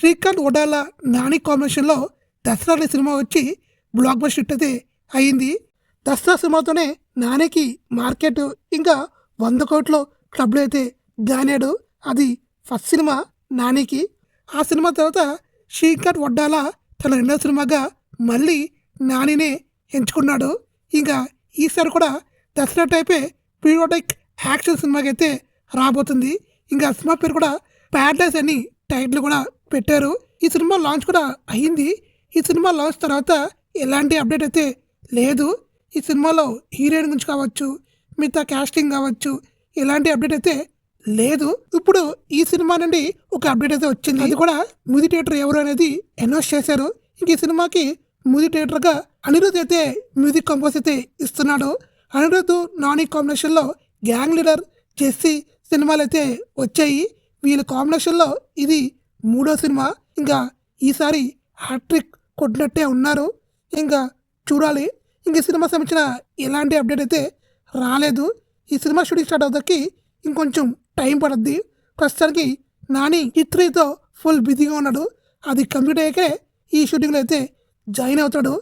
శ్రీకాంత్ వడాల నాని కాంబినేషన్లో దసరా అనే సినిమా వచ్చి బ్లాక్ బస్టర్ హిట్ అయితే అయింది. దసరా సినిమాతోనే నానికి మార్కెట్ ఇంకా 100 కోట్లు క్లబ్లో అయితే జాయినాడు. అది ఫస్ట్ సినిమా నానికి. ఆ సినిమా తర్వాత శ్రీకాంత్ వడ్డాల తన రెండో సినిమాగా మళ్ళీ నానినే ఎంచుకున్నాడు. ఇంకా ఈసారి కూడా దసరా టైపే పీరియాడిక్ యాక్షన్ సినిమాకి అయితే రాబోతుంది. ఇంకా సినిమా పేరు కూడా ప్యారడైజ్ అని టైటిల్ కూడా పెట్టారు. ఈ సినిమా లాంచ్ కూడా అయ్యింది. ఈ సినిమా లాంచ్ తర్వాత ఎలాంటి అప్డేట్ అయితే లేదు. ఈ సినిమాలో హీరోయిన్ గురించి కావచ్చు, మిగతా క్యాస్టింగ్ కావచ్చు, ఎలాంటి అప్డేట్ అయితే లేదు. ఇప్పుడు ఈ సినిమా నుండి ఒక అప్డేట్ అయితే వచ్చింది. అది కూడా మూవీ థియేటర్ ఎవరు అనేది అనౌన్స్ చేశారు. ఇంక ఈ సినిమాకి మూవీ థియేటర్గా అనిరుద్ధ్ అయితే మ్యూజిక్ కంపోజ్ అయితే ఇస్తున్నాడు. అనిరుద్ధ్ నాని కాంబినేషన్లో గ్యాంగ్ లీడర్ జెస్సీ సినిమాలు అయితే వచ్చాయి. వీళ్ళ కాంబినేషన్లో ఇది 3వ సినిమా. ఇంకా ఈసారి హ్యాట్రిక్ కొట్టినట్టే ఉన్నారు. ఇంకా చూడాలి. ఇంక ఈ సినిమా సంబంధించిన ఎలాంటి అప్డేట్ అయితే రాలేదు. ఈ సినిమా షూటింగ్ స్టార్ట్ అవుతాకి ఇంకొంచెం టైం పడుద్ది. ప్రస్తుతానికి నాని హిట్ 3తో ఫుల్ బిజీగా ఉన్నాడు. అది కంప్లీట్ అయ్యాకే ఈ షూటింగ్లో అయితే జాయిన్ అవుతాడు.